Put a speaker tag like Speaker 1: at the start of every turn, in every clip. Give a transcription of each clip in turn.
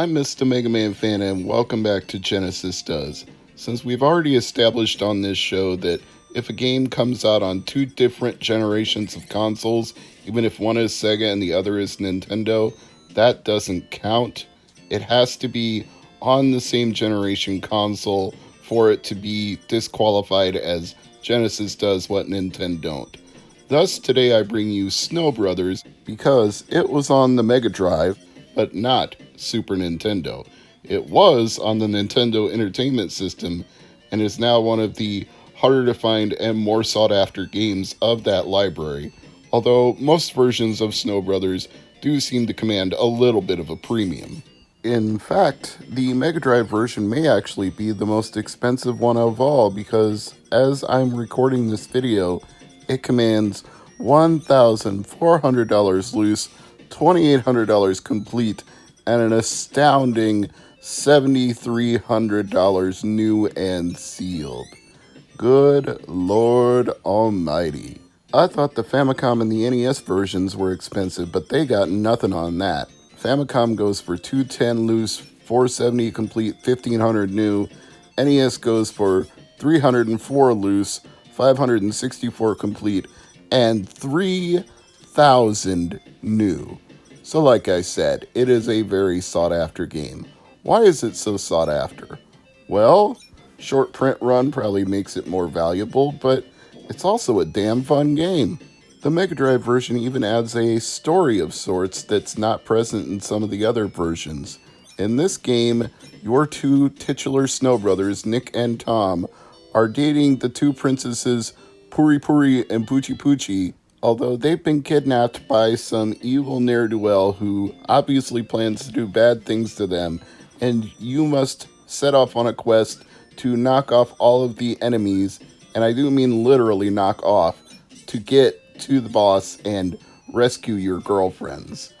Speaker 1: I'm Mr. MegaManFan and welcome back to Genesis Does. Since we've already established on this show that if a game comes out on two different generations of consoles, even if one is Sega and the other is Nintendo, that doesn't count. It has to be on the same generation console for it to be disqualified as Genesis does what Nintendo don't. Thus, today I bring you Snow Brothers because it was on the Mega Drive, but not Super Nintendo. It was on the Nintendo Entertainment System and is now one of the harder to find and more sought after games of that library, although most versions of Snow Brothers do seem to command a little bit of a premium. In fact, the Mega Drive version may actually be the most expensive one of all because as I'm recording this video, it commands $1,400 loose, $2,800 complete, and an astounding $7,300 new and sealed. Good Lord Almighty. I thought the Famicom and the NES versions were expensive, but they got nothing on that. Famicom goes for $210 loose, $470 complete, $1,500 new. NES goes for $304 loose, $564 complete, and $3,000 new. So like I said, it is a very sought after game. Why is it so sought after? Well, short print run probably makes it more valuable, but it's also a damn fun game. The Mega Drive version even adds a story of sorts that's not present in some of the other versions. In this game, your two titular Snow Brothers, Nick and Tom, are dating the two princesses Puri Puri and Poochie Poochie, although they've been kidnapped by some evil ne'er-do-well who obviously plans to do bad things to them, and you must set off on a quest to knock off all of the enemies, and I do mean literally knock off, to get to the boss and rescue your girlfriends.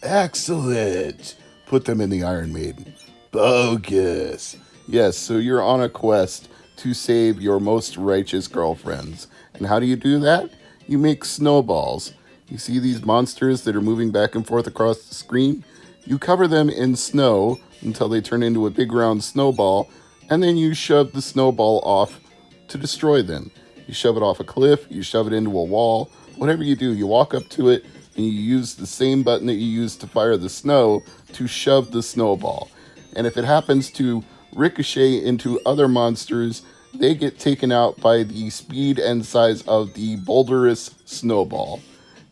Speaker 1: Excellent! Put them in the Iron Maiden. Bogus! Yes, so you're on a quest to save your most righteous girlfriends. And how do you do that? You make snowballs. You see these monsters that are moving back and forth across the screen? You cover them in snow until they turn into a big round snowball, and then you shove the snowball off to destroy them. You shove it off a cliff, you shove it into a wall, whatever you do, you walk up to it and you use the same button that you use to fire the snow to shove the snowball. And if it happens to ricochet into other monsters, they get taken out by the speed and size of the boulderous snowball.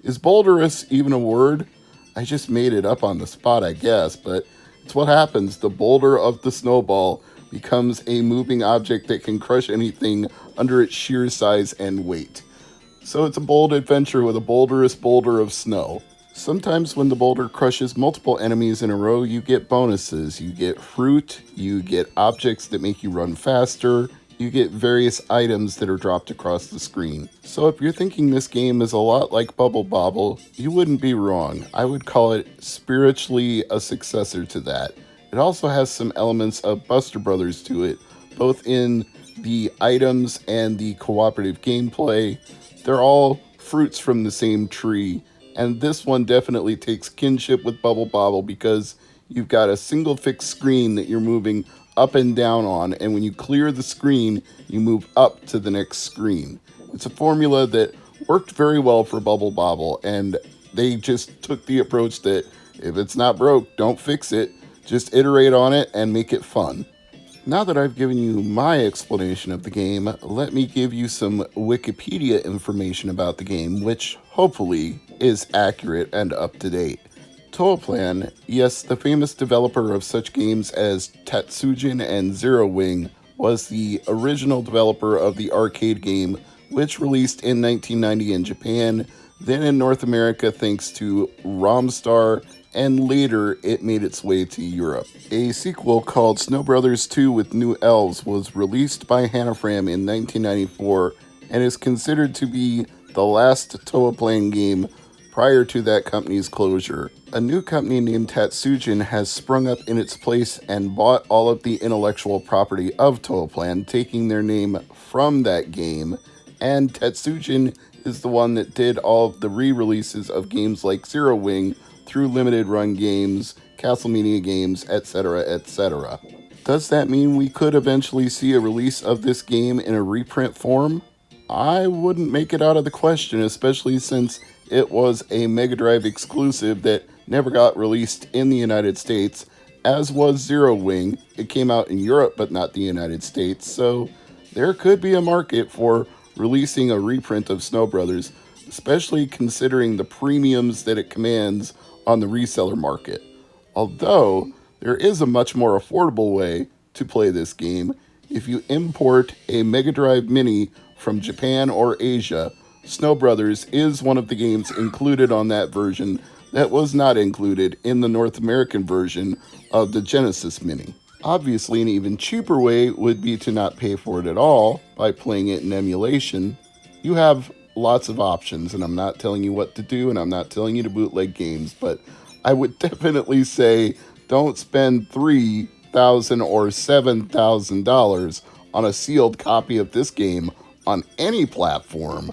Speaker 1: Is boulderous even a word? I just made it up on the spot, I guess, but it's what happens. The boulder of the snowball becomes a moving object that can crush anything under its sheer size and weight. So it's a bold adventure with a boulderous boulder of snow. Sometimes when the boulder crushes multiple enemies in a row, you get bonuses. You get fruit, you get objects that make you run faster, you get various items that are dropped across the screen. So if you're thinking this game is a lot like Bubble Bobble, you wouldn't be wrong. I would call it spiritually a successor to that. It also has some elements of Buster Brothers to it, both in the items and the cooperative gameplay. They're all fruits from the same tree, and this one definitely takes kinship with Bubble Bobble because you've got a single fixed screen that you're moving up and down on, and when you clear the screen, you move up to the next screen. It's a formula that worked very well for Bubble Bobble, and they just took the approach that if it's not broke, don't fix it. Just iterate on it and make it fun. Now that I've given you my explanation of the game, let me give you some Wikipedia information about the game, which hopefully is accurate and up to date. Toaplan, yes, the famous developer of such games as Tatsujin and Zero Wing, was the original developer of the arcade game, which released in 1990 in Japan, then in North America thanks to Romstar, and later it made its way to Europe. A sequel called Snow Brothers 2 with New Elves was released by Hanafram in 1994 and is considered to be the last Toaplan game prior to that company's closure. A new company named Tatsujin has sprung up in its place and bought all of the intellectual property of Toaplan, taking their name from that game, and Tatsujin is the one that did all of the re-releases of games like Zero Wing through limited run games, Castlemania games, etc., etc. Does that mean we could eventually see a release of this game in a reprint form? I wouldn't make it out of the question, especially since it was a Mega Drive exclusive that never got released in the United States, as was Zero Wing. It came out in Europe but not the United States, so there could be a market for releasing a reprint of Snow Brothers, especially considering the premiums that it commands on the reseller market. Although, there is a much more affordable way to play this game. If you import a Mega Drive Mini from Japan or Asia, Snow Brothers is one of the games included on that version that was not included in the North American version of the Genesis Mini. Obviously, an even cheaper way would be to not pay for it at all by playing it in emulation. You have lots of options, and I'm not telling you what to do, and I'm not telling you to bootleg games, but I would definitely say don't spend $3,000 or $7,000 on a sealed copy of this game on any platform.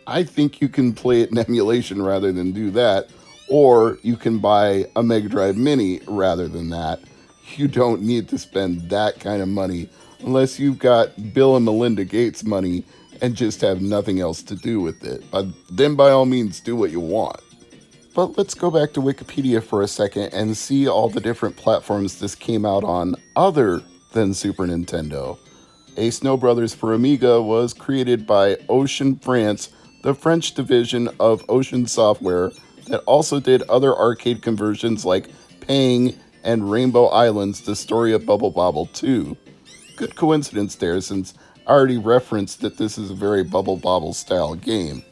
Speaker 1: I think you can play it in emulation rather than do that, or you can buy a Mega Drive Mini rather than that. You don't need to spend that kind of money unless you've got Bill and Melinda Gates money and just have nothing else to do with it. But then by all means do what you want. But let's go back to Wikipedia for a second and see all the different platforms this came out on other than Super Nintendo. A Snow Brothers for Amiga was created by Ocean France, the French division of Ocean Software that also did other arcade conversions like Pang and Rainbow Islands, The Story of Bubble Bobble 2. Good coincidence there, since I already referenced that this is a very Bubble Bobble style game.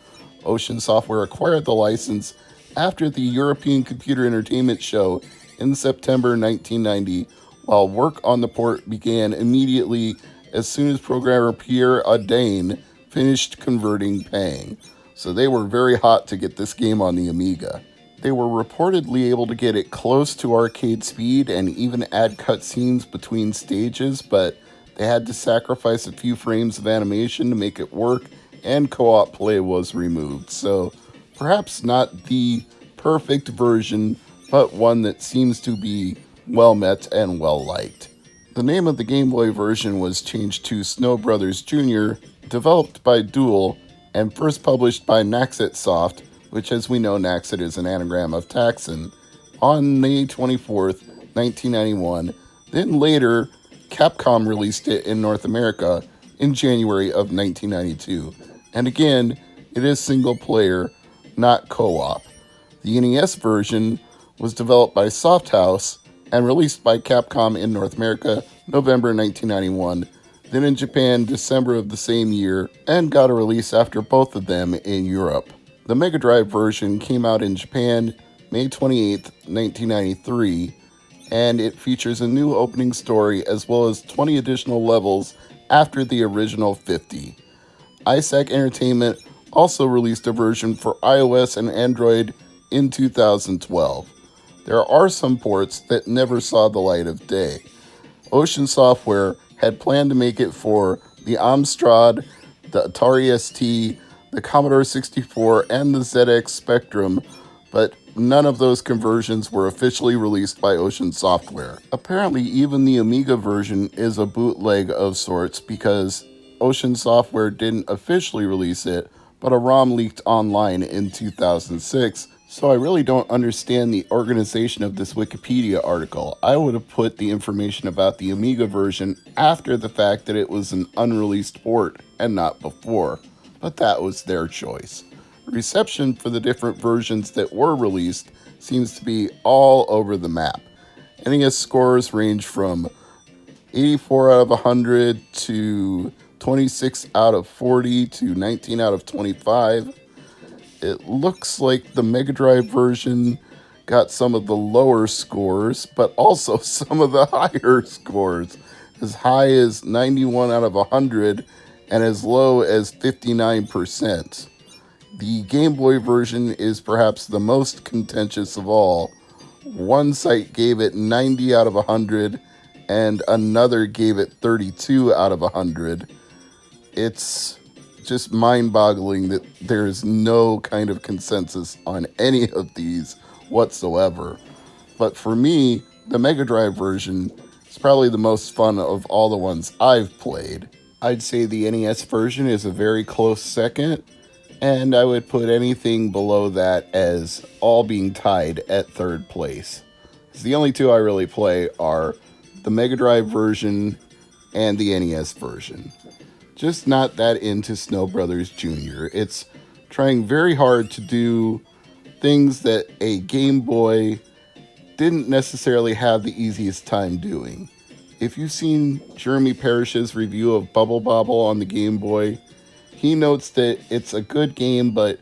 Speaker 1: Ocean Software acquired the license after the European Computer Entertainment Show in September 1990, while work on the port began immediately as soon as programmer Pierre Audin finished converting Pang. So they were very hot to get this game on the Amiga. They were reportedly able to get it close to arcade speed and even add cutscenes between stages, but they had to sacrifice a few frames of animation to make it work, and co-op play was removed. So perhaps not the perfect version, but one that seems to be well met and well liked. The name of the Game Boy version was changed to Snow Brothers Jr., developed by Dual, and first published by Naxit Soft, which, as we know, Naxit is an anagram of Taxon, on May 24th, 1991. Then later, Capcom released it in North America in January of 1992. And again, it is single player, not co-op. The NES version was developed by Softhouse and released by Capcom in North America, November 1991. Then in Japan, December of the same year, and got a release after both of them in Europe. The Mega Drive version came out in Japan May 28, 1993, and it features a new opening story as well as 20 additional levels after the original 50. ISAC Entertainment also released a version for iOS and Android in 2012. There are some ports that never saw the light of day. Ocean Software had planned to make it for the Amstrad, the Atari ST, the Commodore 64, and the ZX Spectrum, but none of those conversions were officially released by Ocean Software. Apparently, even the Amiga version is a bootleg of sorts because Ocean Software didn't officially release it, but a ROM leaked online in 2006, so I really don't understand the organization of this Wikipedia article. I would have put the information about the Amiga version after the fact that it was an unreleased port and not before. But that was their choice. Reception for the different versions that were released seems to be all over the map. NES scores range from 84 out of 100 to 26 out of 40 to 19 out of 25. It looks like the Mega Drive version got some of the lower scores, but also some of the higher scores, as high as 91 out of 100 and as low as 59%. The Game Boy version is perhaps the most contentious of all. One site gave it 90 out of 100, and another gave it 32 out of 100. It's just mind-boggling that there's no kind of consensus on any of these whatsoever. But for me, the Mega Drive version is probably the most fun of all the ones I've played. I'd say the NES version is a very close second, and I would put anything below that as all being tied at third place. So the only two I really play are the Mega Drive version and the NES version. Just not that into Snow Brothers Jr. It's trying very hard to do things that a Game Boy didn't necessarily have the easiest time doing. If you've seen Jeremy Parish's review of Bubble Bobble on the Game Boy, he notes that it's a good game, but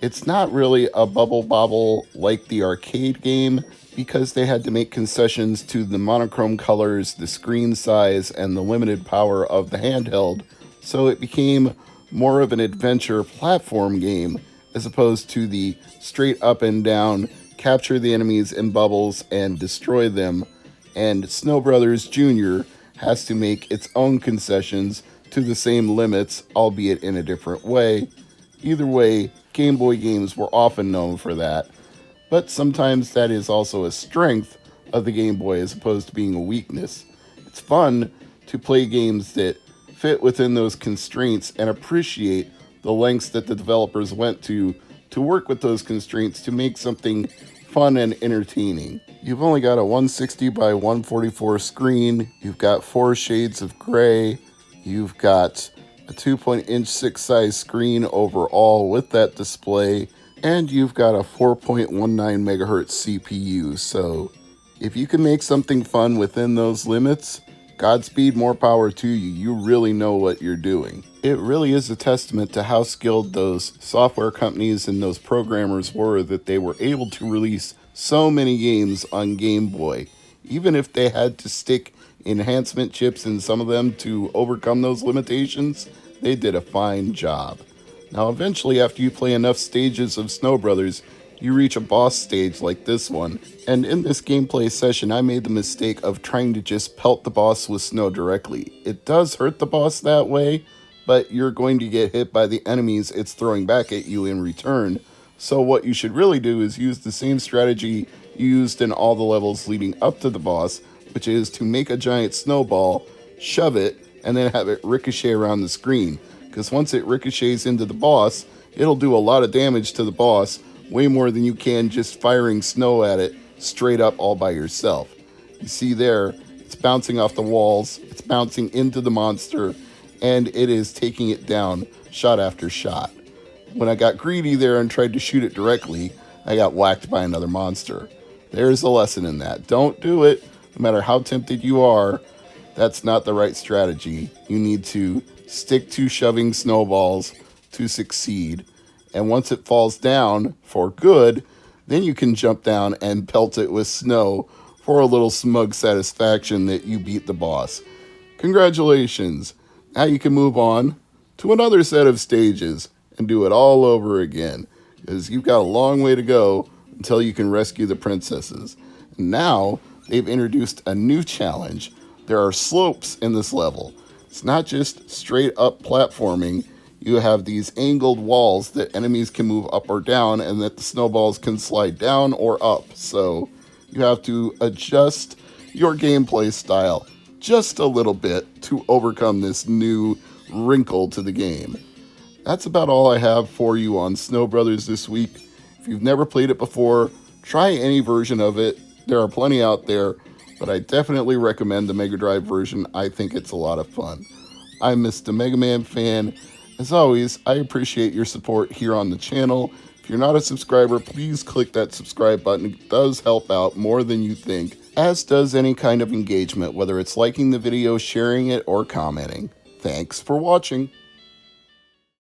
Speaker 1: it's not really a Bubble Bobble like the arcade game because they had to make concessions to the monochrome colors, the screen size, and the limited power of the handheld, so it became more of an adventure platform game as opposed to the straight up and down capture the enemies in bubbles and destroy them. And Snow Brothers Jr. has to make its own concessions to the same limits, albeit in a different way. Either way, Game Boy games were often known for that, but sometimes that is also a strength of the Game Boy as opposed to being a weakness. It's fun to play games that fit within those constraints and appreciate the lengths that the developers went to work with those constraints to make something fun and entertaining. You've only got a 160 by 144 screen, you've got 4 shades of gray, you've got a 2.6 size screen overall with that display, and you've got a 4.19 megahertz CPU. So if you can make something fun within those limits, Godspeed, more power to you. You really know what you're doing. It really is a testament to how skilled those software companies and those programmers were that they were able to release so many games on Game Boy. Even if they had to stick enhancement chips in some of them to overcome those limitations, they did a fine job. Now, eventually, after you play enough stages of Snow Brothers, you reach a boss stage like this one, and in this gameplay session I made the mistake of trying to just pelt the boss with snow directly. It does hurt the boss that way, but you're going to get hit by the enemies it's throwing back at you in return. So what you should really do is use the same strategy you used in all the levels leading up to the boss, which is to make a giant snowball, shove it, and then have it ricochet around the screen. Because once it ricochets into the boss, it'll do a lot of damage to the boss, way more than you can just firing snow at it straight up all by yourself. You see there, it's bouncing off the walls, it's bouncing into the monster, and it is taking it down shot after shot. When I got greedy there and tried to shoot it directly, I got whacked by another monster. There's a lesson in that. Don't do it, no matter how tempted you are. That's not the right strategy. You need to stick to shoving snowballs to succeed. And once it falls down for good, then you can jump down and pelt it with snow for a little smug satisfaction that you beat the boss. Congratulations! Now you can move on to another set of stages and do it all over again, because you've got a long way to go until you can rescue the princesses. And now they've introduced a new challenge. There are slopes in this level. It's not just straight up platforming. You have these angled walls that enemies can move up or down and that the snowballs can slide down or up. So you have to adjust your gameplay style just a little bit to overcome this new wrinkle to the game. That's about all I have for you on Snow Brothers this week. If you've never played it before, try any version of it. There are plenty out there, but I definitely recommend the Mega Drive version. I think it's a lot of fun. I'm Mr. MegaManFan. As always, I appreciate your support here on the channel. If you're not a subscriber, please click that subscribe button. It does help out more than you think, as does any kind of engagement, whether it's liking the video, sharing it, or commenting. Thanks for watching.